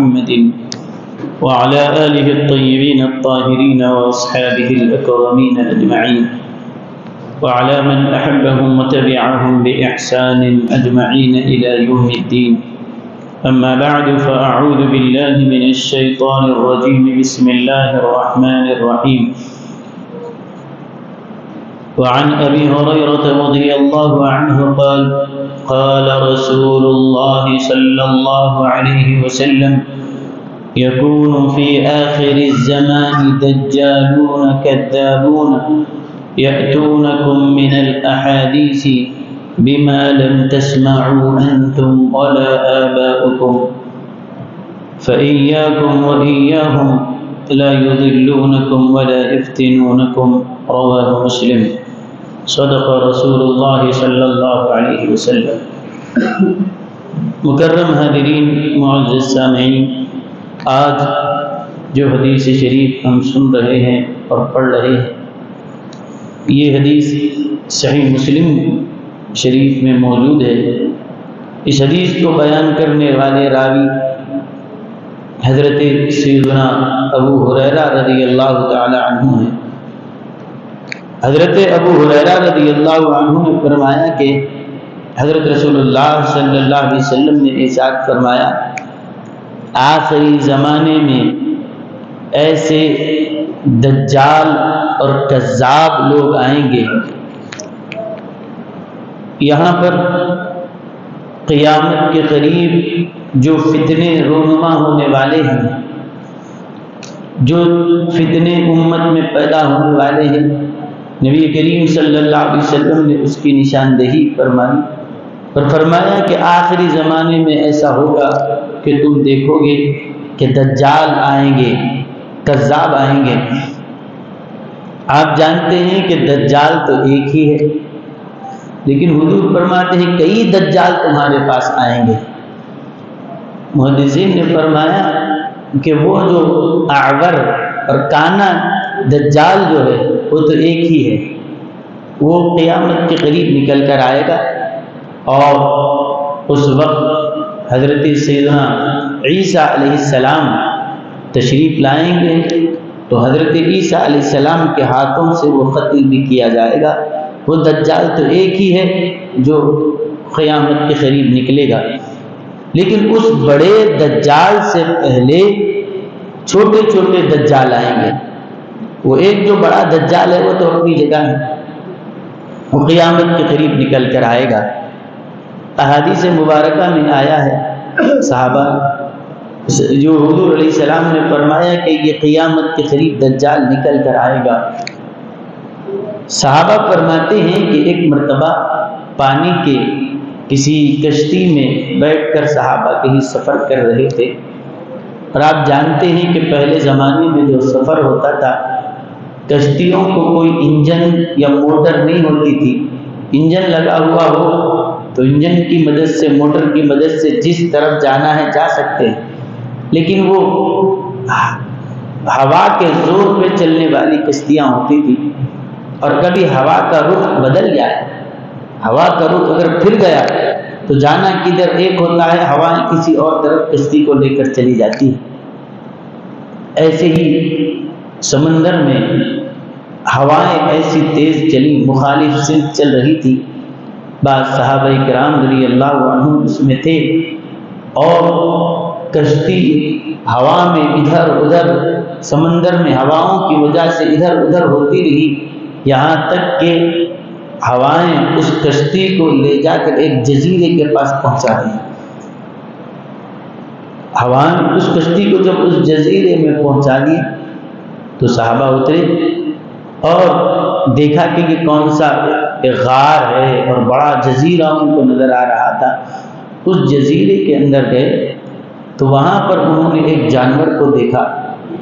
محمد وعلى آله الطيبين الطاهرين وأصحابه الأكرمين أجمعين وعلى من أحبهم وتبعهم بإحسان أجمعين إلى يوم الدين. أما بعد فأعوذ بالله من الشيطان الرجيم. بسم الله الرحمن الرحيم. وعن أبي هريرة رضي الله عنه قال قال رسول الله صلى الله عليه وسلم يكون في آخر الزمان دجالون كذابون يأتونكم من الأحاديث بما لم تسمعوا أنتم ولا آباؤكم فإياكم وإياهم لا يضلونكم ولا يفتنونكم. رواه مسلم. صدق رسول اللہ صلی اللہ علیہ وسلم. مکرم حاضرین، معزز سامعین، آج جو حدیث شریف ہم سن رہے ہیں اور پڑھ رہے ہیں، یہ حدیث صحیح مسلم شریف میں موجود ہے. اس حدیث کو بیان کرنے والے راوی حضرت سیدنا ابو ہریرہ رضی اللہ تعالی عنہ ہیں. حضرت ابو ہریرہ رضی اللہ عنہ نے فرمایا کہ حضرت رسول اللہ صلی اللہ علیہ وسلم نے ارشاد فرمایا، آخری زمانے میں ایسے دجال اور کذاب لوگ آئیں گے. یہاں پر قیامت کے قریب جو فتنے رونما ہونے والے ہیں، جو فتنے امت میں پیدا ہونے والے ہیں، نبی کریم صلی اللہ علیہ وسلم نے اس کی نشاندہی فرمائی اور فرمایا کہ آخری زمانے میں ایسا ہوگا کہ تم دیکھو گے کہ دجال آئیں گے، کذاب آئیں گے. آپ جانتے ہیں کہ دجال تو ایک ہی ہے، لیکن حضور فرماتے ہیں کئی دجال تمہارے پاس آئیں گے. محدثین نے فرمایا کہ وہ جو اعور اور کانا دجال جو ہے وہ تو ایک ہی ہے، وہ قیامت کے قریب نکل کر آئے گا اور اس وقت حضرت سیدنا عیسیٰ علیہ السلام تشریف لائیں گے تو حضرت عیسیٰ علیہ السلام کے ہاتھوں سے وہ قتل بھی کیا جائے گا. وہ دجال تو ایک ہی ہے جو قیامت کے قریب نکلے گا، لیکن اس بڑے دجال سے پہلے چھوٹے چھوٹے دجال آئیں گے. وہ ایک جو بڑا دجال ہے وہ تو اپنی جگہ ہے، وہ قیامت کے قریب نکل کر آئے گا. احادیث مبارکہ میں آیا ہے، صحابہ جو حضور علیہ السلام نے فرمایا کہ یہ قیامت کے قریب دجال نکل کر آئے گا. صحابہ فرماتے ہیں کہ ایک مرتبہ پانی کے کسی کشتی میں بیٹھ کر صحابہ کہیں سفر کر رہے تھے، اور آپ جانتے ہیں کہ پہلے زمانے میں جو سفر ہوتا تھا، کشتیوں کو کوئی انجن یا موٹر نہیں ہوتی تھی. انجن لگا ہوا ہو تو انجن کی مدد سے، موٹر کی مدد سے جس طرف جانا ہے جا سکتے ہیں، لیکن وہ ہوا کے زور پہ چلنے والی کشتیاں ہوتی تھی، اور کبھی ہوا کا رخ بدل جائے، ہوا کا رخ اگر پھر گیا تو جانا کدھر ایک ہوتا ہے، ہوائیں کسی اور طرف کشتی کو لے کر چلی جاتی ہے. ایسے ہی سمندر میں ہوائیں ایسی تیز چلی، مخالف سمت چل رہی تھی. بعض صحابہ کرام رضی اللہ عنہم اس میں تھے، اور کشتی ہوا میں ادھر ادھر، سمندر میں ہواؤں کی وجہ سے ادھر ادھر ہوتی رہی، یہاں تک کہ ہوائیں اس کشتی کو لے جا کر ایک جزیرے کے پاس پہنچا دی. ہوائیں اس کشتی کو جب اس جزیرے میں پہنچا دی تو صحابہ اترے اور دیکھا کہ یہ کون سا ایک غار ہے اور بڑا جزیرہ ان کو نظر آ رہا تھا. اس جزیرے کے اندر گئے تو وہاں پر انہوں نے ایک جانور کو دیکھا،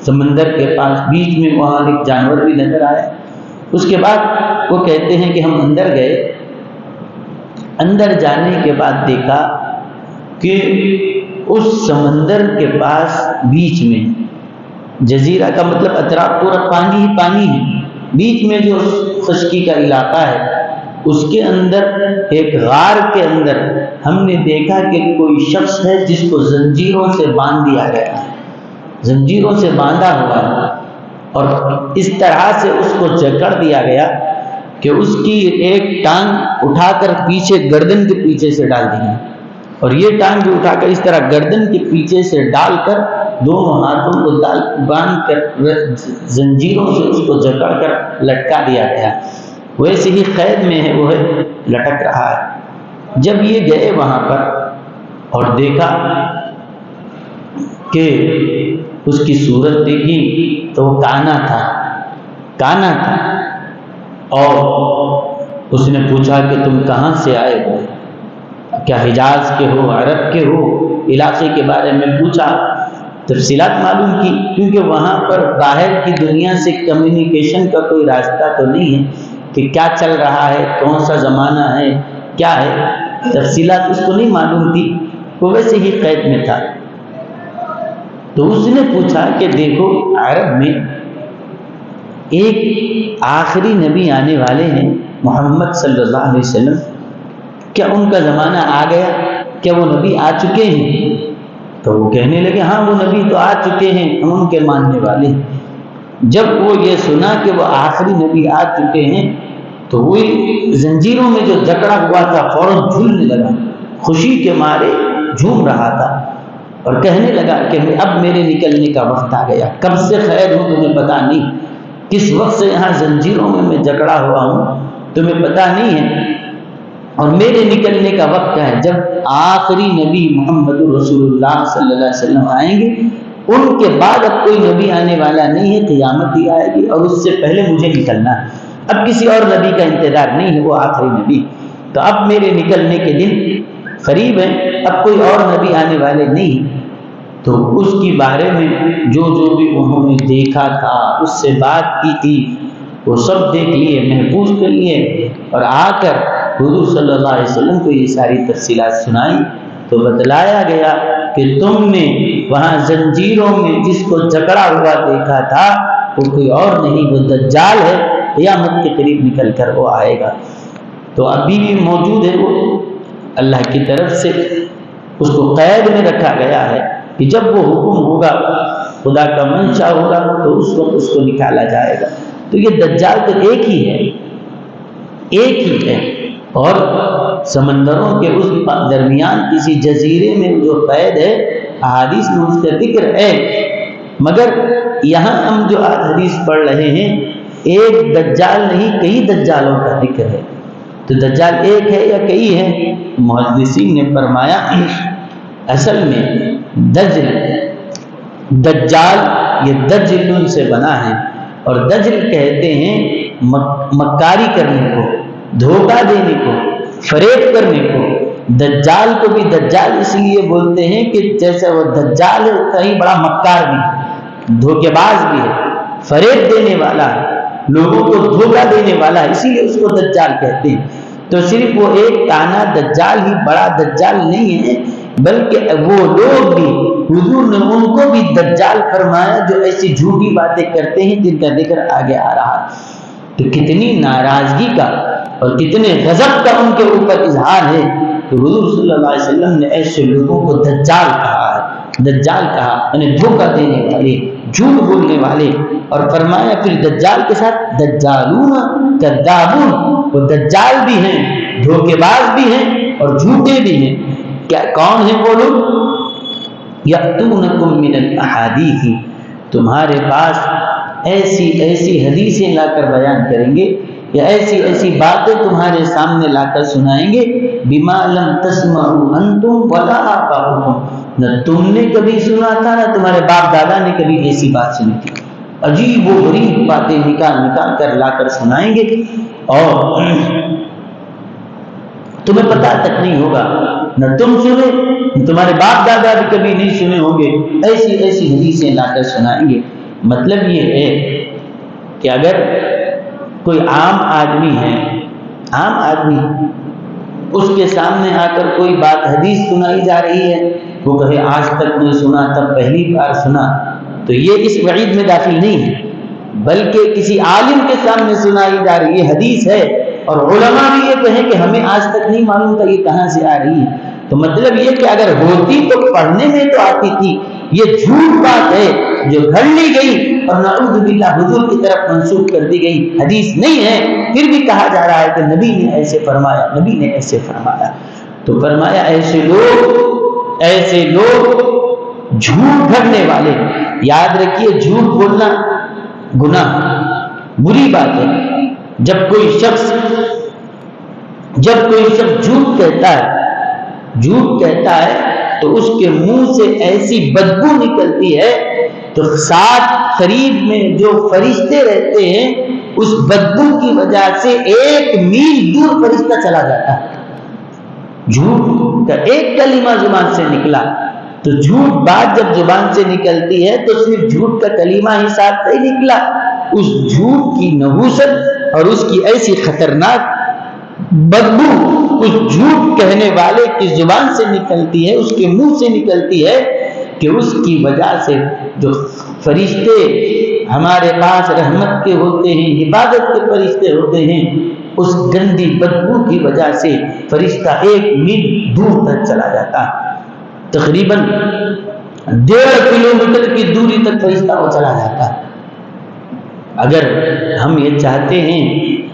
سمندر کے پاس بیچ میں وہاں ایک جانور بھی نظر آیا. اس کے بعد وہ کہتے ہیں کہ ہم اندر گئے، اندر جانے کے بعد دیکھا کہ اس سمندر کے پاس بیچ میں، جزیرہ کا مطلب اطراف پورا پانی ہی پانی ہے، بیچ میں جو خشکی کا علاقہ ہے اس کے اندر ایک غار کے اندر ہم نے دیکھا کہ کوئی شخص ہے جس کو زنجیروں سے باندھ دیا گیا ہے، زنجیروں سے باندھا ہوا ہے، اور اس طرح سے اس کو جکڑ دیا گیا کہ اس کی ایک ٹانگ اٹھا کر پیچھے گردن کے پیچھے سے ڈال دی، اور یہ ٹانگ بھی اٹھا کر اس طرح گردن کے پیچھے سے ڈال کر دونوں ہاتھوں کو باندھ کر زنجیروں سے اس کو جکڑ کر لٹکا دیا گیا، ویسے ہی قید میں ہے وہ لٹک رہا ہے۔ جب یہ گئے وہاں پر اور دیکھا کہ اس کی صورت دیکھی تو وہ کانا تھا، اور اس نے پوچھا کہ تم کہاں سے آئے ہو، کیا حجاز کے ہو، عرب کے ہو؟ علاقے کے بارے میں پوچھا، تفصیلات معلوم کی، کیونکہ وہاں پر باہر کی دنیا سے کمیونیکیشن کا کوئی راستہ تو نہیں ہے کہ کیا چل رہا ہے، کون سا زمانہ ہے، کیا ہے، تفصیلات اس کو نہیں معلوم تھی، وہ ویسے ہی قید میں تھا۔ تو اس نے پوچھا کہ دیکھو عرب میں ایک آخری نبی آنے والے ہیں محمد صلی اللہ علیہ وسلم، کیا ان کا زمانہ آ گیا، کیا وہ نبی آ چکے ہیں؟ تو وہ کہنے لگے ہاں وہ نبی تو آ چکے ہیں، ہم ان کے ماننے والے ہیں۔ جب وہ یہ سنا کہ وہ آخری نبی آ چکے ہیں تو وہی زنجیروں میں جو جکڑا ہوا تھا فوراً جھولنے لگا، خوشی کے مارے جھوم رہا تھا، اور کہنے لگا کہ اب میرے نکلنے کا وقت آ گیا، کب سے قید ہوں تمہیں پتہ نہیں، کس وقت سے یہاں زنجیروں میں جکڑا ہوا ہوں تمہیں پتہ نہیں ہے، اور میرے نکلنے کا وقت ہے۔ جب آخری نبی محمد رسول اللہ صلی اللہ علیہ وسلم آئیں گے، ان کے بعد اب کوئی نبی آنے والا نہیں ہے، قیامت ہی آئے گی، اور اس سے پہلے مجھے نکلنا ہے، اب کسی اور نبی کا انتظار نہیں ہے، وہ آخری نبی، تو اب میرے نکلنے کے دن قریب ہیں، اب کوئی اور نبی آنے والے نہیں۔ تو اس کی بارے میں جو بھی انہوں نے دیکھا تھا، اس سے بات کی تھی، وہ سب دیکھ لیے، محفوظ کر لیے، اور آ کر حضور صلی اللہ علیہ وسلم کو یہ ساری تفصیلات سنائی تو بتلایا گیا کہ تم نے وہاں زنجیروں میں جس کو جکڑا ہوا دیکھا تھا وہ کوئی اور نہیں، وہ دجال ہے، قیامت کے قریب نکل کر وہ آئے گا۔ تو ابھی بھی موجود ہے، وہ اللہ کی طرف سے اس کو قید میں رکھا گیا ہے کہ جب وہ حکم ہوگا، خدا کا منشا ہوگا، تو اس وقت اس کو نکالا جائے گا۔ تو یہ دجال تو ایک ہی ہے، اور سمندروں کے اس درمیان کسی جزیرے میں جو قید ہے، احادیث میں اس کا ذکر ہے، مگر یہاں ہم جو حدیث پڑھ رہے ہیں ایک دجال نہیں، کئی دجالوں کا ذکر ہے۔ تو دجال ایک ہے یا کئی ہے؟ محدثین نے فرمایا اصل میں دجال یہ دجل سے بنا ہے، اور دجل کہتے ہیں مکاری کرنے کو، دھوکہ دینے کو، فریب کرنے کو۔ دجال کو بھی دجال اس لیے بولتے ہیں کہ جیسے وہ دجال ہے کہیں بڑا مکار بھی ہے، دھوکے باز بھی ہے، فریب دینے والا ہے، لوگوں کو دھوکہ دینے والا ہے، اسی لیے اس کو دجال کہتے ہیں۔ تو صرف وہ ایک کانا دجال ہی بڑا دجال نہیں ہے، بلکہ وہ لوگ بھی، حضور نے ان کو بھی دجال فرمایا جو ایسی جھوٹی باتیں کرتے ہیں جن کا ذکر آگے آ رہا ہے۔ تو کتنی ناراضگی کا اور کتنے غضب کا ان کے اوپر اظہار ہے کہ حضور صلی اللہ علیہ وسلم نے ایسے لوگوں کو دجال کہا ہے، دجال کہا یعنی دھوکہ دینے والے، جھوٹ بولنے والے، اور فرمایا پھر دجال کے ساتھ دجالون کذابون، وہ دجال بھی ہیں، دھوکے باز بھی ہیں، اور جھوٹے بھی ہیں۔ کیا کون ہیں وہ لوگ؟ یأتونکم من الاحادیث، تمہارے پاس ایسی حدیثیں لا کر بیان کریں گے، یا ایسی باتیں تمہارے سامنے لا کر سنائیں گے، بما لم تسمعوا انتم ولا آباؤکم، نہ تم نے کبھی سنا تھا نہ تمہارے باپ دادا نے کبھی ایسی بات سنی تھی، عجیب و غریب باتیں نکال کر لا کر سنائیں گے، اور تمہیں پتہ تک نہیں ہوگا، نہ تم سنے، تمہارے باپ دادا بھی کبھی نہیں سنے ہوں گے، ایسی حدیثیں لا کر سنائیں گے۔ مطلب یہ ہے کہ اگر کوئی عام آدمی ہے، عام آدمی، اس کے سامنے آ کر کوئی بات حدیث سنائی جا رہی ہے، وہ کہے آج تک نہیں سنا، تب پہلی بار سنا، تو یہ اس وعید میں داخل نہیں ہے، بلکہ کسی عالم کے سامنے سنائی جا رہی ہے، حدیث ہے، اور علماء بھی یہ کہیں کہ ہمیں آج تک نہیں معلوم تھا یہ کہاں سے آ رہی ہے، تو مطلب یہ کہ اگر ہوتی تو پڑھنے میں تو آتی تھی، یہ جھوٹ بات ہے جو گھڑ لی گئی اور نعوذ باللہ حضور کی طرف منسوب کر دی گئی، حدیث نہیں ہے، پھر بھی کہا جا رہا ہے کہ نبی نے ایسے فرمایا، نبی نے ایسے فرمایا۔ تو فرمایا ایسے لوگ جھوٹ گھڑنے والے، یاد رکھیے جھوٹ بولنا گناہ بری بات ہے۔ جب کوئی شخص جھوٹ کہتا ہے تو اس کے منہ سے ایسی بدبو نکلتی ہے تو ساتھ قریب میں جو فرشتے رہتے ہیں اس بدبو کی وجہ سے 1 میل دور فرشتہ چلا جاتا ہے۔ جھوٹ کا ایک کلمہ زبان سے نکلا تو جھوٹ بات جب زبان سے نکلتی ہے تو صرف جھوٹ کا کلمہ ہی ساتھ نہیں نکلا، اس جھوٹ کی نحوست اور اس کی ایسی خطرناک بدبو اس جھوٹ کہنے والے کی زبان سے نکلتی ہے، اس کے منہ سے نکلتی ہے کہ اس کی وجہ سے جو فرشتے ہمارے پاس رحمت کے ہوتے ہیں، حفاظت کے فرشتے ہوتے ہیں، اس گندی بدبو کی وجہ سے فرشتہ 1 میل دور تک چلا جاتا ہے، تقریباً 1.5 کلومیٹر کی دوری تک فرشتہ وہ چلا جاتا ہے۔ اگر ہم یہ چاہتے ہیں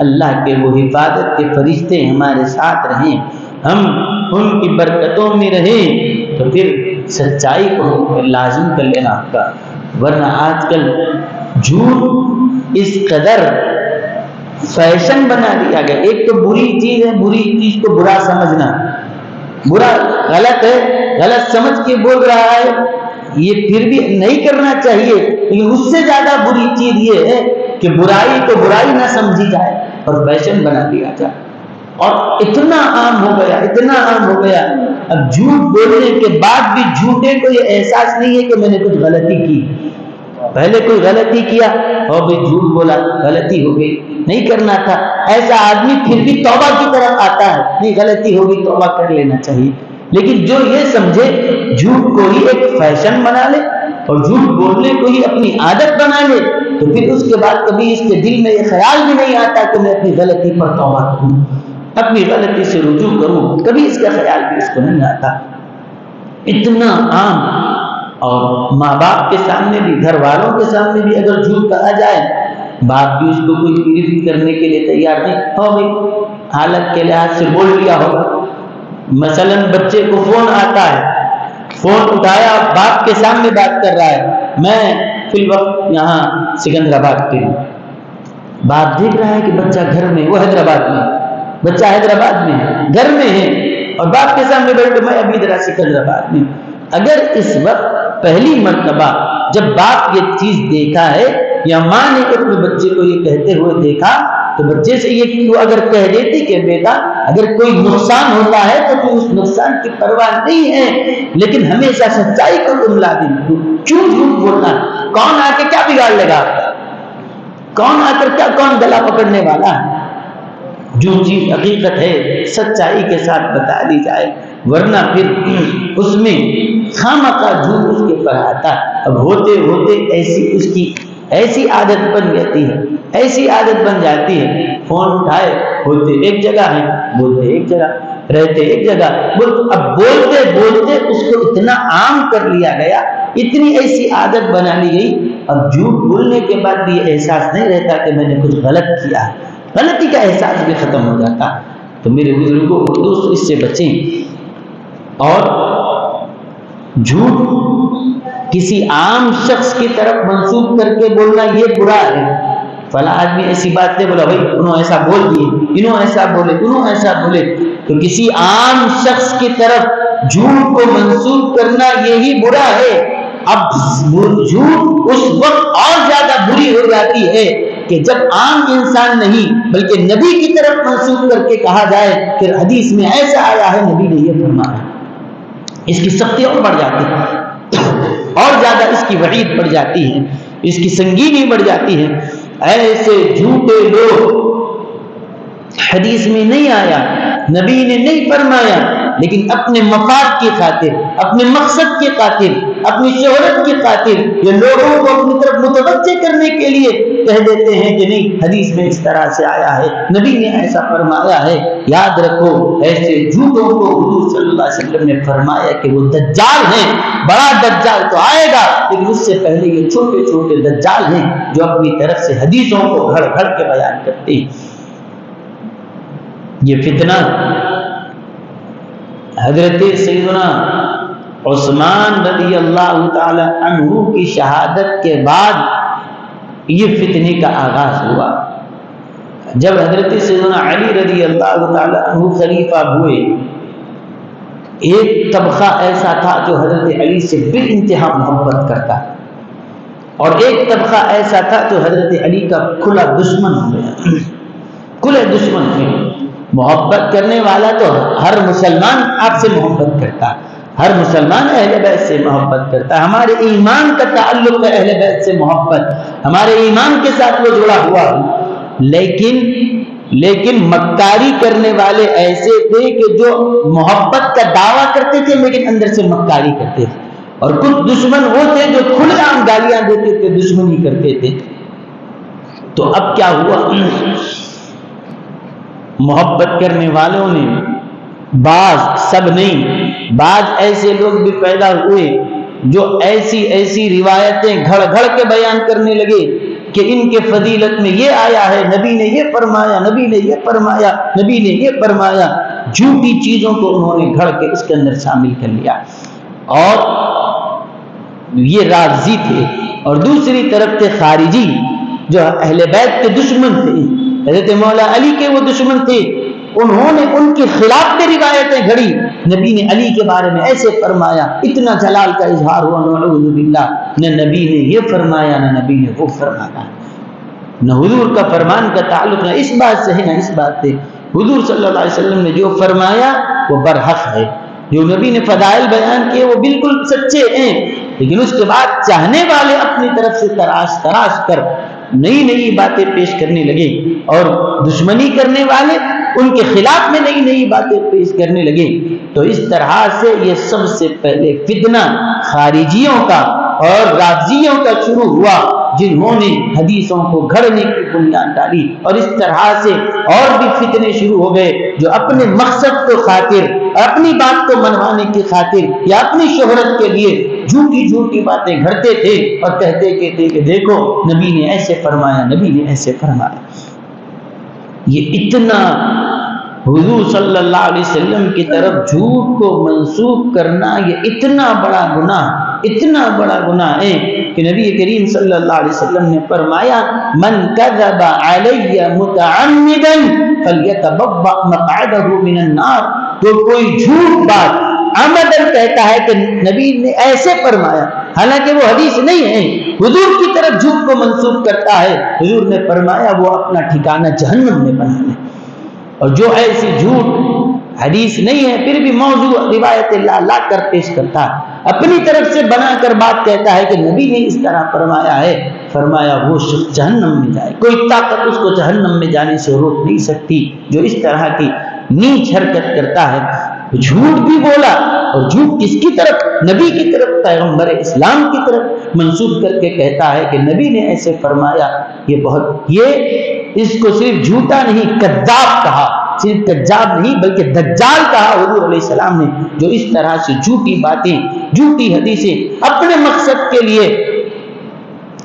اللہ کے وہ حفاظت کے فرشتے ہمارے ساتھ رہیں، ہم ان کی برکتوں میں رہیں، تو پھر سچائی کو لازم کر لینا آپ کا، ورنہ آج کل جھوٹ اس قدر فیشن بنا دیا گیا۔ ایک تو بری چیز ہے، بری چیز کو برا سمجھنا، برا غلط ہے، غلط سمجھ کے بول رہا ہے، یہ پھر بھی نہیں کرنا چاہیے، لیکن اس سے زیادہ بری چیز یہ ہے کہ برائی کو برائی نہ سمجھی جائے اور فیشن بنا دیا جائے، اور اتنا عام ہو گیا اب جھوٹ بولنے کے بعد بھی جھوٹے کو یہ احساس نہیں ہے کہ میں نے کچھ غلطی کی۔ پہلے کوئی غلطی کیا اور بھی جھوٹ بولا، غلطی ہو گئی، نہیں کرنا تھا، ایسا آدمی پھر بھی توبہ کی طرف آتا ہے، نہیں غلطی ہو گئی توبہ کر لینا چاہیے، لیکن جو یہ سمجھے جھوٹ کو ہی ایک فیشن بنا لے اور جھوٹ بولنے کو ہی اپنی عادت بنا لے، تو پھر اس کے بعد کبھی اس کے دل میں یہ خیال بھی نہیں آتا کہ میں اپنی غلطی پر توبہ کروں، اپنی غلطی سے رجوع کروں، کبھی اس کا خیال بھی اس کو نہیں آتا۔ اتنا عام، اور ماں باپ کے سامنے بھی، گھر والوں کے سامنے بھی اگر جھوٹ کہا جائے، باپ بھی اس کو کوئی گرفت کرنے کے لیے تیار نہیں، ہو بھائی حالت کے لحاظ سے بول لیا ہوگا۔ مثلا بچے کو فون آتا ہے، فون اٹھایا، باپ کے سامنے بات کر رہا ہے، میں فی الوقت یہاں سکندرآباد پہ ہوں، باپ دیکھ رہا ہے کہ بچہ گھر میں، وہ حیدرآباد میں، بچہ حیدرآباد میں ہے، گھر میں ہے، اور باپ کے سامنے بیٹھے میں ابھی ذرا سکندرآباد میں۔ اگر اس وقت پہلی مرتبہ جب باپ یہ چیز دیکھا ہے یا ماں نے اپنے بچے کو یہ کہتے ہوئے دیکھا تو بچے سے یہ اگر کہہ دیتی کہ بیٹا اگر کوئی نقصان ہوتا ہے تو تم اس نقصان کی پرواہ نہیں ہے، لیکن ہمیشہ سچائی کو تم لازم کیوں جھوٹ بولنا، کون آ کے کیا بگاڑ لے گا، کون آ کر کیا، کون گلا پکڑنے والا ہے، جو چیز حقیقت ہے سچائی کے ساتھ بتا دی جائے، ورنہ پھر اس میں خامخواہ جھوٹ اس کے پر آتا ہے۔ اب ہوتے ہوتے اس کی ایسی عادت بن جاتی ہے، ایسی عادت بن جاتی ہے، فون اٹھائے ہوتے ایک جگہ ہے، بولتے ایک جگہ، رہتے ایک جگہ، اب بولتے بولتے اس کو اتنا عام کر لیا گیا، اتنی ایسی عادت بنا لی گئی، اب جھوٹ بولنے کے بعد بھی یہ احساس نہیں رہتا کہ میں نے کچھ غلط کیا ہے، غلطی کا احساس بھی ختم ہو جاتا۔ تو میرے بزرگوں کو دوست اس سے بچیں، اور جھوٹ کسی عام شخص کی طرف منسوب کر کے بولنا یہ برا ہے، فلاں آدمی ایسی بات نہیں بولا، بھائی انہوں ایسا بول دیے، انہوں ایسا بولے، انہوں ایسا بولے، تو کسی عام شخص کی طرف جھوٹ کو منسوب کرنا یہی برا ہے۔ اب جھوٹ اس وقت اور زیادہ بری ہو جاتی ہے کہ جب عام انسان نہیں بلکہ نبی کی طرف منسوب کر کے کہا جائے کہ حدیث میں ایسا آیا ہے، نبی نے یہ فرمایا، اس کی سختی اور بڑھ جاتی ہے، اور زیادہ اس کی وعید بڑھ جاتی ہے، اس کی سنگینی بڑھ جاتی ہے۔ ایسے جھوٹے لوگ، حدیث میں نہیں آیا، نبی نے نہیں فرمایا، لیکن اپنے مفاد کی خاطر، اپنے مقصد کی خاطر اپنی شہرت کی خاطر یہ لوگوں کو اپنی طرف متوجہ کرنے کے لیے کہہ دیتے ہیں کہ نہیں حدیث میں اس طرح سے آیا ہے، نبی نے ایسا فرمایا ہے۔ یاد رکھو ایسے جھوٹوں کو حضور صلی اللہ علیہ وسلم نے فرمایا کہ وہ دجال ہیں، بڑا دجال تو آئے گا لیکن اس سے پہلے یہ چھوٹے چھوٹے دجال ہیں جو اپنی طرف سے حدیثوں کو گھڑ گھڑ کے بیان کرتے ہیں۔ یہ فتنہ حضرت سیدنا عثمان رضی اللہ تعالی عنہ کی شہادت کے بعد یہ فتنے کا آغاز ہوا۔ جب حضرت سیدنا علی رضی اللہ تعالی عنہ خلیفہ ہوئے، ایک طبقہ ایسا تھا جو حضرت علی سے بے انتہا محبت کرتا، اور ایک طبقہ ایسا تھا جو حضرت علی کا کھلا دشمن ہو گیا، کھلے دشمن تھے۔ محبت کرنے والا تو ہر مسلمان آپ سے محبت کرتا، ہر مسلمان اہل بیت سے محبت کرتا، ہمارے ایمان کا تعلق ہے اہل بیت سے محبت، ہمارے ایمان کے ساتھ وہ جڑا ہوا ہے۔ لیکن مکاری کرنے والے ایسے تھے کہ جو محبت کا دعویٰ کرتے تھے لیکن اندر سے مکاری کرتے تھے، اور کچھ دشمن وہ تھے جو کھلے عام گالیاں دیتے تھے، دشمنی کرتے تھے۔ تو اب کیا ہوا، محبت کرنے والوں نے بعض، سب نہیں، بعض ایسے لوگ بھی پیدا ہوئے جو ایسی روایتیں گھڑ گھڑ کے بیان کرنے لگے کہ ان کے فضیلت میں یہ آیا ہے، نبی نے یہ فرمایا، نبی نے یہ فرمایا، نبی نے یہ فرمایا۔ جھوٹی چیزوں کو انہوں نے گھڑ کے اس کے اندر شامل کر لیا، اور یہ رافضی تھے، اور دوسری طرف تھے خارجی جو اہل بیت کے دشمن تھے، حضرت مولا علی کے وہ دشمن تھے۔ انہوں نے ان کے خلاف میں روایتیں گھڑی، نبی نے علی کے بارے میں ایسے فرمایا، اتنا جلال کا اظہار ہوا، نعوذ باللہ، نہ نبی نے یہ فرمایا نہ نبی نے وہ فرمایا، نہ حضور کا فرمان کا تعلق نہ اس بات سے ہے نہ اس بات سے۔ حضور صلی اللہ علیہ وسلم نے جو فرمایا وہ برحق ہے، جو نبی نے فضائل بیان کیے وہ بالکل سچے ہیں، لیکن اس کے بعد چاہنے والے اپنی طرف سے تراش کر نئی باتیں پیش کرنے لگے، اور دشمنی کرنے والے ان کے خلاف میں نئی باتیں پیش کرنے لگے۔ تو اس طرح سے یہ سب سے پہلے فتنہ خارجیوں کا اور رافضیوں کا شروع ہوا، جنہوں نے حدیثوں کو گھڑنے کی بنیاد ڈالی، اور اس طرح سے اور بھی فتنے شروع ہو گئے جو اپنے مقصد کو خاطر، اپنی بات کو منوانے کی خاطر یا اپنی شہرت کے لیے جھوٹی باتیں گھڑتے تھے اور کہتے کہ دیکھو نبی نے ایسے فرمایا، نبی نے ایسے فرمایا۔ یہ اتنا حضور صلی اللہ علیہ وسلم کی طرف جھوٹ کو منسوب کرنا، یہ اتنا بڑا گناہ ہے کہ نبی کریم صلی اللہ علیہ وسلم نے فرمایا، من کذب علی متعمدا فلیتبوأ مقعدہ من النار۔ تو کوئی جھوٹ بات عمدن کہتا ہے کہ نبی نے ایسے فرمایا، حالانکہ وہ حدیث نہیں ہے، حضور کی طرف جھوٹ کو منسوب کرتا ہے، حضور نے فرمایا وہ اپنا ٹھکانہ جہنم میں بنا لے۔ اور جو ایسی جھوٹ حدیث نہیں ہے پھر بھی موضوع روایت لا کر پیش کرتا ہے، اپنی طرف سے بنا کر بات کہتا ہے کہ نبی نے اس طرح فرمایا ہے، فرمایا وہ شخص جہنم میں جائے، کوئی طاقت اس کو جہنم میں جانے سے روک نہیں سکتی جو اس طرح کی نیچ حرکت کرتا ہے۔ جھوٹ بھی بولا، اور جھوٹ کس کی طرف؟ نبی کی طرف، پیغمبر اسلام کی طرف منسوب کر کے کہتا ہے کہ نبی نے ایسے فرمایا۔ یہ اس کو صرف جھوٹا نہیں کذاب کہا، صرف کذاب نہیں بلکہ دجال کہا حضور علیہ السلام نے، جو اس طرح سے جھوٹی باتیں، جھوٹی حدیثیں اپنے مقصد کے لیے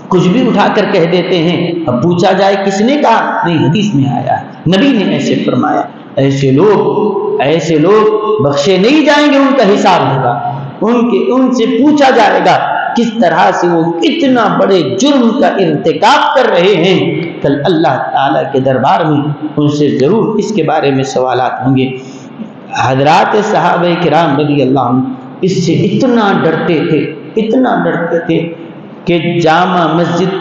کچھ بھی اٹھا کر کہہ دیتے ہیں۔ اب پوچھا جائے کس نے کہا؟ نہیں، حدیث میں آیا ہے، نبی نے ایسے فرمایا۔ ایسے لوگ بخشے نہیں جائیں گے، ان کا حساب ہوگا، ان سے پوچھا جائے گا کس طرح سے وہ اتنا بڑے جرم کا ارتکاب کر رہے ہیں۔ کل اللہ تعالیٰ کے دربار میں ان سے ضرور اس کے بارے میں سوالات ہوں گے۔ حضرات صحابہ کرام رضی اللہ عنہ اس سے اتنا ڈرتے تھے کہ جامع مسجد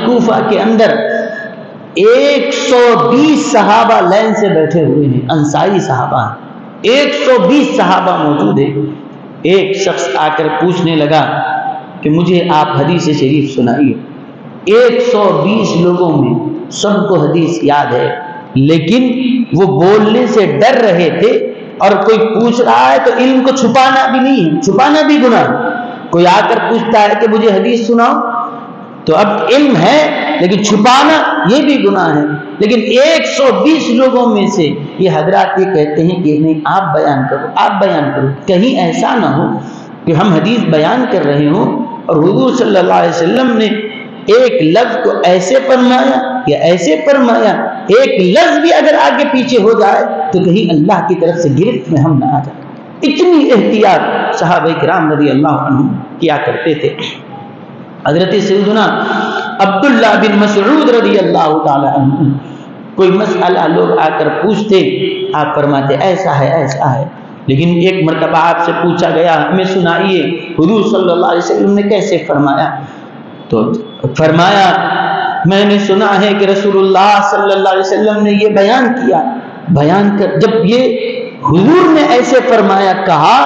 کوفہ کے اندر 120 صحابہ لائن سے بیٹھے ہوئے ہیں، انصاری صحابہ، 120 صحابہ موجود ہیں۔ ایک شخص آ کر پوچھنے لگا کہ مجھے آپ حدیث شریف سنائیے۔ 120 لوگوں میں سب کو حدیث یاد ہے، لیکن وہ بولنے سے ڈر رہے تھے اور کوئی پوچھ رہا ہے تو علم کو چھپانا بھی نہیں ہے، چھپانا بھی گناہ ہے۔ کوئی آ کر پوچھتا ہے کہ مجھے حدیث سناؤ، تو اب علم ہے لیکن چھپانا یہ بھی گناہ ہے۔ لیکن 120 لوگوں میں سے یہ حضرات یہ کہتے ہیں کہ نہیں، آپ بیان کرو، آپ بیان کرو۔ کہیں ایسا نہ ہو کہ ہم حدیث بیان کر رہے ہوں اور حضور صلی اللہ علیہ وسلم نے ایک لفظ کو ایسے فرمایا یا ایسے فرمایا، ایک لفظ بھی اگر آگے پیچھے ہو جائے تو کہیں اللہ کی طرف سے گرفت میں ہم نہ آ جائیں۔ اتنی احتیاط صحابہ کرام رضی اللہ عنہم کیا کرتے تھے۔ حضرت سیدنا عبداللہ بن مسعود رضی اللہ تعالی عنہ، کوئی مسئلہ لوگ آ کر پوچھتے، آپ فرماتے ایسا ہے ایسا ہے۔ لیکن ایک مرتبہ آپ سے پوچھا گیا، ہمیں سنائیے حضور صلی اللہ علیہ وسلم نے کیسے فرمایا؟ تو فرمایا میں نے سنا ہے کہ رسول اللہ صلی اللہ علیہ وسلم نے یہ بیان کیا، بیان کر جب یہ حضور نے ایسے فرمایا کہا،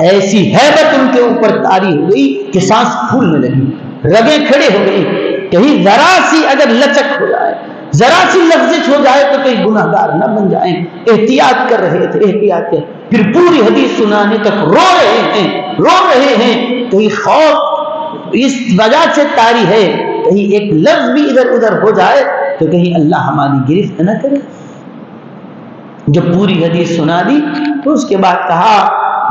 ایسی ہیبت ان کے اوپر طاری ہو گئی کہ سانس پھولنے لگی، رگیں کھڑے ہو گئی۔ کہیں ذرا سی اگر لچک ہو جائے، ذرا سی لفظ ہو جائے تو کہیں گناہ گار نہ بن جائیں۔ احتیاط کر رہے تھے، احتیاط کر، پھر پوری حدیث سنانے تک رو رہے ہیں۔ کہیں خوف اس وجہ سے طاری ہے، کہیں ایک لفظ بھی ادھر ادھر ہو جائے تو کہیں اللہ ہماری گرفت نہ کرے۔ جب پوری حدیث سنا دی تو اس کے بعد کہا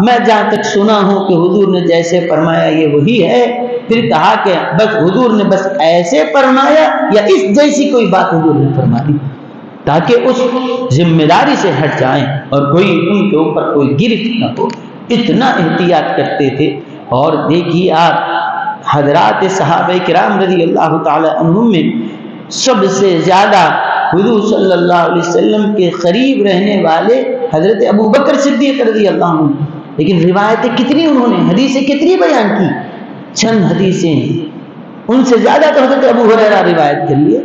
میں جہاں تک سنا ہوں کہ حضور نے جیسے فرمایا یہ وہی ہے۔ پھر کہا کہ بس حضور نے بس ایسے فرمایا یا اس جیسی کوئی بات حضور نے فرما دی، تاکہ اس ذمہ داری سے ہٹ جائیں اور کوئی ان کے اوپر کوئی گرفت نہ ہو۔ اتنا احتیاط کرتے تھے۔ اور دیکھیے آپ حضرات صحابہ کرام رضی اللہ تعالی عنہم میں سب سے زیادہ حضور صلی اللہ علیہ وسلم کے قریب رہنے والے حضرت ابو بکر صدیق رضی اللہ عنہ، لیکن روایتیں کتنی انہوں نے، حدیثیں کتنی بیان کی؟ چند حدیثیں۔ ان سے زیادہ تو حضرت ابو ہریرہ روایت کر لیے،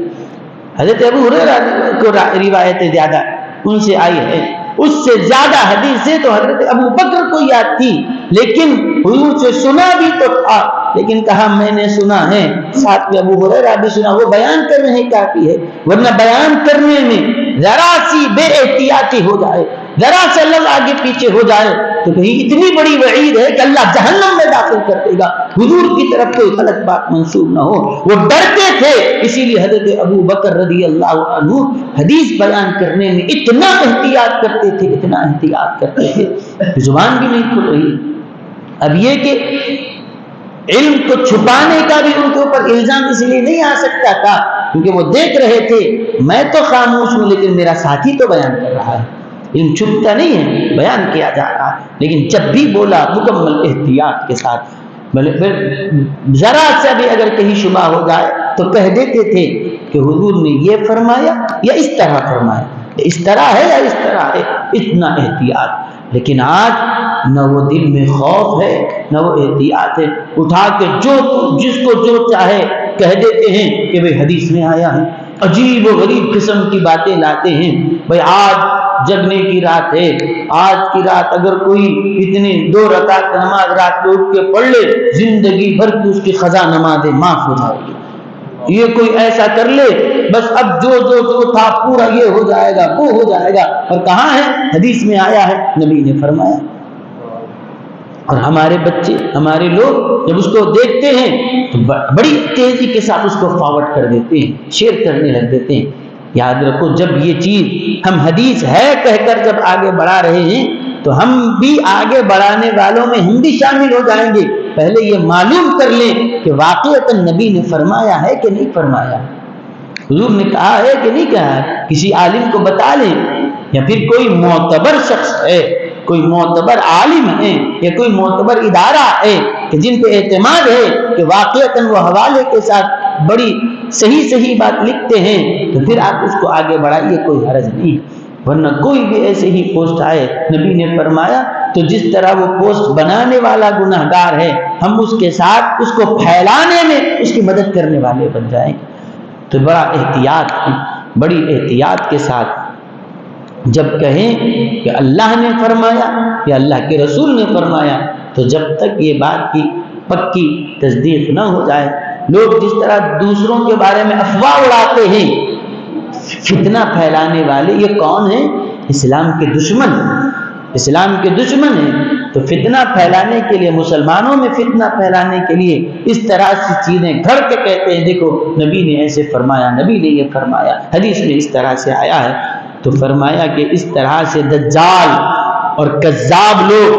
حضرت ابو ہریرہ کو روایتیں زیادہ ان سے آئی ہے۔ اس سے زیادہ حدیثیں تو حضرت ابو بکر کو یاد تھی، لیکن حضور سے سنا بھی تو تھا، لیکن کہا میں نے سنا ہے، ساتھ میں ابو ہریرہ بھی سنا، وہ بیان کرنے ہی کافی ہے۔ ورنہ بیان کرنے میں ذرا سی بے احتیاطی ہو جائے، ذرا سے لفظ آگے پیچھے ہو جائے تو کہیں اتنی بڑی وعید ہے کہ اللہ جہنم میں داخل کر دے گا۔ حضور کی طرف کوئی غلط بات منسوب نہ ہو، وہ ڈرتے تھے، اسی لیے حضرت ابو بکر رضی اللہ عنہ حدیث بیان کرنے میں اتنا احتیاط کرتے تھے، اتنا احتیاط کرتے تھے، زبان بھی نہیں کھل رہی۔ اب یہ کہ علم کو چھپانے کا بھی ان کے اوپر الزام اس لیے نہیں آ سکتا تھا کیونکہ وہ دیکھ رہے تھے میں تو خاموش ہوں لیکن میرا ساتھی تو بیان کر رہا ہے۔ علم چھپتا نہیں ہے، بیان کیا جا رہا ہے، لیکن جب بھی بولا مکمل احتیاط کے ساتھ۔ پھر ذرا سا بھی اگر کہیں شبہ ہو جائے تو کہہ دیتے تھے کہ حضور نے یہ فرمایا یا اس طرح فرمایا، اس طرح ہے یا اس طرح ہے، اتنا احتیاط۔ لیکن آج نہ وہ دل میں خوف ہے نہ وہ احتیاط ہے، اٹھا کے جس کو جو چاہے کہہ دیتے ہیں کہ بھئی حدیث میں آیا ہے، عجیب و غریب قسم کی باتیں لاتے ہیں۔ بھئی آج جگنے کی رات ہے، آج کی رات اگر کوئی اتنی 2 رکعت نماز رات کو اٹھ کے پڑھ لے، زندگی بھر کی اس کی قضا نمازیں معاف ہو جائے گی۔ یہ کوئی ایسا کر لے بس اب جو تھا پورا یہ ہو جائے گا، وہ ہو جائے گا۔ اور کہاں ہے؟ حدیث میں آیا ہے، نبی نے فرمایا۔ اور ہمارے بچے، ہمارے لوگ جب اس کو دیکھتے ہیں تو بڑی تیزی کے ساتھ اس کو فارورڈ کر دیتے ہیں، شیئر کرنے لگ دیتے ہیں۔ یاد رکھو جب یہ چیز ہم حدیث ہے کہہ کر جب آگے بڑھا رہے ہیں تو ہم بھی آگے بڑھانے والوں میں ہم بھی شامل ہو جائیں گے۔ پہلے یہ معلوم کر لیں کہ واقعتاً نبی نے فرمایا ہے کہ نہیں فرمایا، حضور نے کہا ہے کہ نہیں کہا ہے، کسی عالم کو بتا لیں، یا پھر کوئی معتبر شخص ہے، کوئی معتبر عالم ہے یا کوئی معتبر ادارہ ہے کہ جن پہ اعتماد ہے کہ واقعتاً وہ حوالے کے ساتھ بڑی صحیح بات لکھتے ہیں، تو پھر آپ اس کو آگے بڑھائیے، کوئی حرج نہیں۔ ورنہ کوئی بھی ایسے ہی پوسٹ آئے، نبی نے فرمایا تو جس طرح وہ پوسٹ بنانے والا گناہ گار ہے، ہم اس کے ساتھ اس کو پھیلانے میں اس کی مدد کرنے والے بن جائیں۔ تو بڑا احتیاط، بڑی احتیاط کے ساتھ جب کہیں کہ اللہ نے فرمایا یا اللہ کے رسول نے فرمایا، تو جب تک یہ بات کی پکی تصدیق نہ ہو جائے، لوگ جس طرح دوسروں کے بارے میں افواہ اڑاتے ہیں، فتنہ پھیلانے والے، یہ کون ہیں؟ اسلام کے دشمن۔ اسلام کے دشمن ہیں، تو فتنہ پھیلانے کے لیے، مسلمانوں میں فتنہ پھیلانے کے لیے اس طرح سے چیزیں گھڑ کے کہتے ہیں دیکھو نبی نے ایسے فرمایا، نبی نے یہ فرمایا، حدیث میں اس طرح سے آیا ہے۔ تو فرمایا کہ اس طرح سے دجال اور کذاب لوگ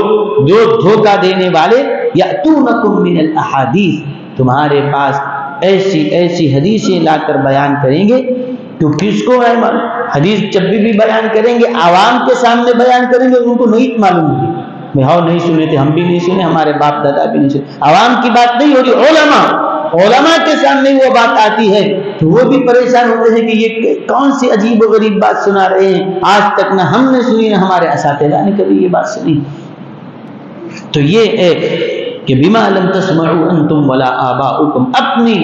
جو دھوکہ دینے والے، یاتونکم من الاحادیث، تمہارے پاس ایسی ایسی حدیثیں لا کر بیان کریں گے، تو کس کو ہے حدیث جب بھی بیان کریں گے عوام کے سامنے بیان کریں گے، ان کو نہیں معلوم ہوگی، میں ہاں نہیں سنے تھے، ہم بھی نہیں سنے، ہمارے باپ دادا بھی نہیں سنے، عوام کی بات نہیں ہو رہی، علماء کے سامنے وہ بات آتی ہے تو وہ بھی پریشان ہوتے ہیں کہ یہ کون سی عجیب و غریب بات سنا رہے ہیں، آج تک نہ ہم نے سنی نہ ہمارے اساتذہ نے کبھی یہ بات سنی۔ تو یہ ہے کہ بما لم تسمعوا انتم ولا آباؤکم، اپنی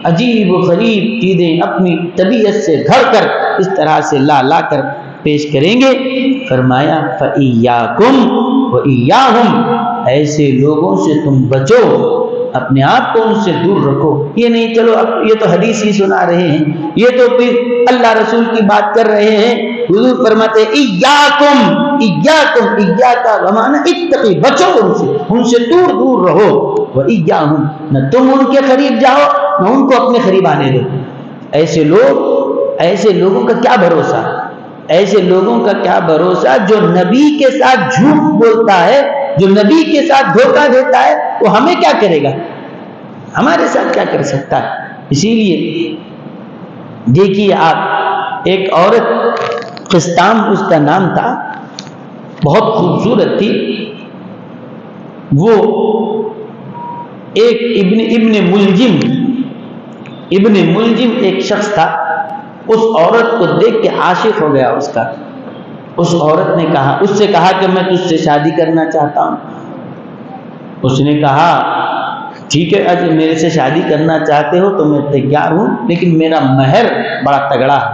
عجیب و غریب چیزیں اپنی طبیعت سے گھڑ کر اس طرح سے لا کر پیش کریں گے۔ فرمایا فَإِيَّاكُمْ وَإِيَّاهُمْ، ایسے لوگوں سے تم بچو، اپنے آپ کو ان سے دور رکھو۔ یہ نہیں چلو اب یہ تو حدیث ہی سنا رہے ہیں، یہ تو پھر اللہ رسول کی بات کر رہے ہیں۔ حضور فرماتے ایاکم ایاکا بمعنی اتقی، بچو ان سے دور رہو، وایاہم، نہ تم ان کے قریب جاؤ نہ ان کو اپنے قریب آنے دو۔ ایسے لوگوں کا کیا بھروسہ، ایسے لوگوں کا کیا بھروسہ جو نبی کے ساتھ جھوٹ بولتا ہے، جو نبی کے ساتھ دھوکہ دیتا ہے، وہ ہمیں کیا کرے گا، ہمارے ساتھ کیا کر سکتا ہے۔ اسی لیے دیکھیے آپ، ایک عورت قسطام اس کا نام تھا، بہت خوبصورت تھی، وہ ایک ابن ملجم ایک شخص تھا، اس عورت کو دیکھ کے عاشق ہو گیا اس عورت نے کہا، اس سے کہا کہ میں تجھ سے شادی کرنا چاہتا ہوں۔ اس نے کہا ٹھیک ہے، اگر میرے سے شادی کرنا چاہتے ہو تو میں تیار ہوں، لیکن میرا مہر بڑا تگڑا ہے۔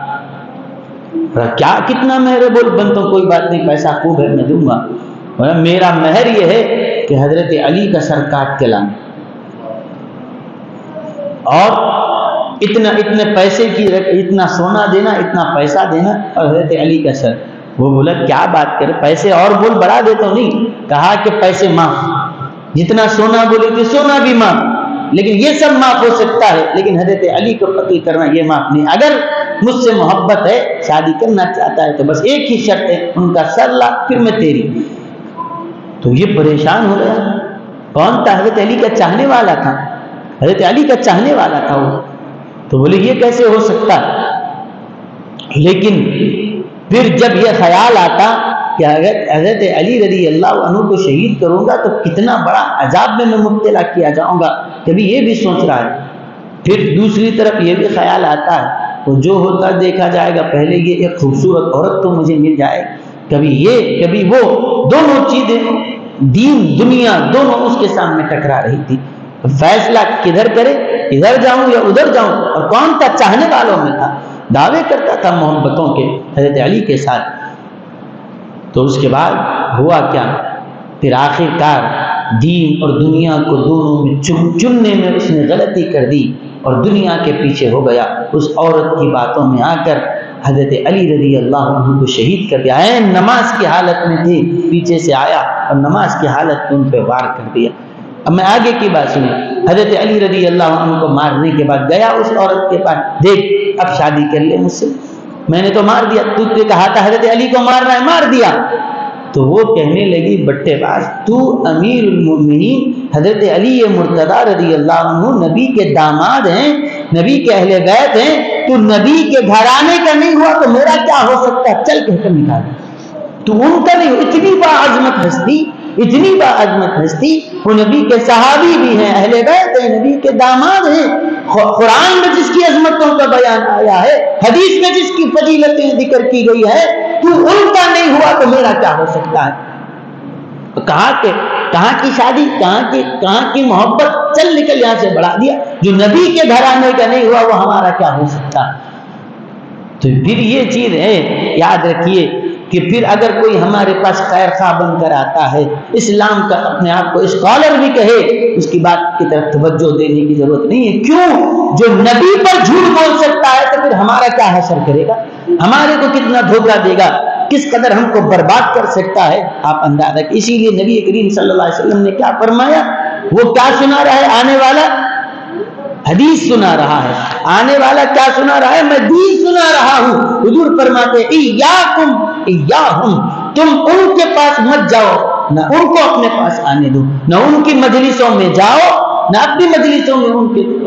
کیا کتنا مہر ہے؟ بول بنتوں کوئی بات نہیں، پیسہ خوب ہے میں دوں گا، میرا مہر یہ ہے کہ حضرت علی کا سر کاٹ کے لانا، اور اتنے پیسے کی اتنا سونا دینا، اتنا پیسہ دینا، اور حضرت علی کا سر۔ وہ بولا کیا بات کرے، پیسے اور بول بڑھا دیتا ہوں، نہیں، کہا کہ پیسے معاف، جتنا سونا بولے کہ سونا بھی معاف، لیکن یہ سب معاف ہو سکتا ہے، لیکن حضرت علی کو قتل کرنا یہ معاف نہیں۔ اگر مجھ سے محبت ہے، شادی کرنا چاہتا ہے، تو بس ایک ہی شرط ہے، ان کا سر لا، پھر میں تیری۔ تو یہ پریشان ہو گیا، کون تھا؟ حضرت علی کا چاہنے والا تھا، حضرت علی کا چاہنے والا تھا وہ۔ تو بولے یہ کیسے ہو سکتا؟ لیکن پھر جب یہ خیال آتا کہ اگر حضرت علی رضی اللہ عنہ کو شہید کروں گا تو کتنا بڑا عذاب میں مبتلا کیا جاؤں گا، کبھی یہ بھی سوچ رہا ہے۔ پھر دوسری طرف یہ بھی خیال آتا ہے تو جو ہوتا دیکھا جائے گا، پہلے یہ ایک خوبصورت عورت تو مجھے مل جائے، کبھی یہ کبھی وہ، دونوں چیزیں دین دنیا دونوں اس کے سامنے ٹکرا رہی تھی۔ فیصلہ کدھر کرے، ادھر جاؤں یا ادھر جاؤں؟ اور کون تھا؟ چاہنے والوں میں تھا، دعوے کرتا تھا محبتوں کے حضرت علی کے ساتھ۔ تو اس کے بعد ہوا کیا؟ پھر آخر کار دین اور دنیا کو دونوں میں چننے میں اس نے غلطی کر دی اور دنیا کے پیچھے ہو گیا۔ اس عورت کی باتوں میں آ کر حضرت علی رضی اللہ عنہ کو شہید کر دیا۔ نماز کی حالت میں تھے، پیچھے سے آیا اور نماز کی حالت میں ان پہ وار کر دیا۔ اب میں آگے کی بات سنیں، حضرت علی رضی اللہ عنہ کو مارنے کے بعد گیا اس عورت کے پاس، دیکھ اب شادی کر لے مجھ سے، میں نے تو مار دیا، تو نے کہا تھا حضرت علی کو مارنا ہے، مار دیا۔ تو وہ کہنے لگی بٹے باز، تو امیر المؤمنین حضرت علی مرتضیٰ رضی اللہ عنہ نبی کے داماد ہیں، نبی کے اہل بیت ہیں، تو نبی کے گھرانے کا نہیں ہوا تو میرا کیا ہو سکتا ہے؟ چل کے حکم نکال، تو ان کا نہیں۔ اتنی باعظمت ہستی، اتنی باعظمت ہستی، وہ نبی کے صحابی بھی ہیں، اہل بیت ہیں، نبی کے داماد ہیں، قرآن میں جس کی عظمتوں کا بیان آیا ہے، حدیث میں جس کی فضیلتیں ذکر کی گئی ہے، تو ان کا نہیں ہوا تو میرا کیا ہو سکتا ہے؟ تو کہاں کی شادی، کہاں کی محبت، چل نکل یہاں سے، بڑھا دیا۔ جو نبی کے گھرانے کا نہیں ہوا وہ ہمارا کیا ہو سکتا؟ تو پھر یہ چیز ہے، یاد رکھیے کہ پھر اگر کوئی ہمارے پاس خیر خواہ بن کر آتا ہے، اسلام کا اپنے آپ کو اسکالر بھی کہے، اس کی بات کی طرف توجہ دینے کی ضرورت نہیں ہے۔ کیوں؟ جو نبی پر جھوٹ بول سکتا ہے تو پھر ہمارا کیا حشر کرے گا، ہمارے کو کتنا دھوکہ دے گا۔ کس قدر ہم کو برباد کر سکتا ہے آپ اندازہ. اسی لیے نبی کریم صلی اللہ علیہ وسلم نے کیا فرمایا؟ وہ کیا سنا رہا ہے؟ آنے والا حدیث سنا رہا ہے. آنے والا کیا سنا رہا ہے؟ میں دین سنا رہا ہوں. حضور فرماتے ایاکم ایاہم، تم ان کے پاس مت جاؤ، نہ ان کو اپنے پاس آنے دو، نہ ان کی مجلسوں میں جاؤ، نہ اپنی مجلسوں میں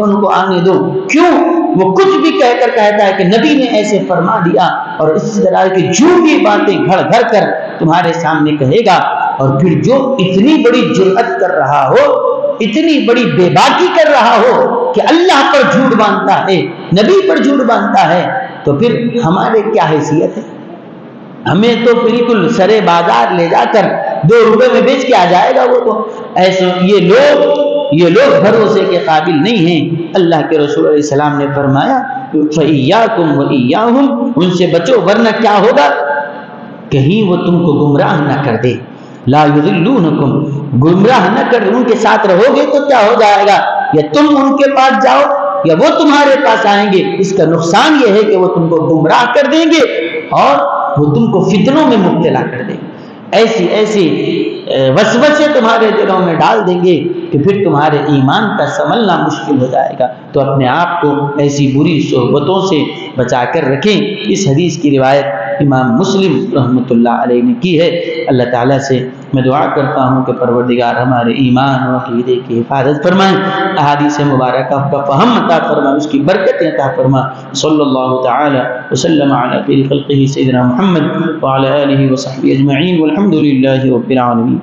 ان کو آنے دو. کیوں؟ وہ کچھ بھی کہہ کر کہتا ہے کہ نبی نے ایسے فرما دیا، اور اس طرح کی جھوٹی باتیں گھڑ گھڑ کر تمہارے سامنے کہے گا. اور پھر جو اتنی بڑی جرأت کر رہا ہو، اتنی بڑی بے باکی کر رہا ہو کہ اللہ پر جھوٹ باندھتا ہے، نبی پر جھوٹ باندھتا ہے، تو پھر ہمارے کیا حیثیت ہے؟ ہمیں تو بالکل سرے بازار لے جا کر 2 روپے میں بیچ کے آ جائے گا. وہ تو ایسے یہ لوگ بھروسے کے قابل نہیں ہیں. اللہ کے رسول علیہ السلام نے فرمایا فَإِيَّاكُمْ وَإِيَّاهُمْ، ان سے بچو ورنہ کیا ہوگا؟ کہیں وہ تم کو گمراہ نہ کر دے. لا يضلونکم، گمراہ نہ کر دے. ان کے ساتھ رہو گے تو کیا ہو جائے گا؟ یا تم ان کے پاس جاؤ یا وہ تمہارے پاس آئیں گے. اس کا نقصان یہ ہے کہ وہ تم کو گمراہ کر دیں گے اور وہ تم کو فتنوں میں مبتلا کر دیں گے. ایسی وسوسے تمہارے دلوں میں ڈال دیں گے کہ پھر تمہارے ایمان کا سنبھلنا مشکل ہو جائے گا. تو اپنے آپ کو ایسی بری صحبتوں سے بچا کر رکھیں. اس حدیث کی روایت امام مسلم رحمۃ اللہ علیہ نے کی ہے. اللہ تعالیٰ سے میں دعا کرتا ہوں کہ پروردگار ہمارے ایمان و عقیدے کی حفاظت فرمائیں، احادیث مبارکہ کا فہم عطا فرمائیں، اس کی برکتیں عطا فرمائیں. صلی اللہ تعالی وسلم علی خیر خلقہ سیدنا محمد وعلی آلہ وصحبہ اجمعین والحمد للہ رب العالمین.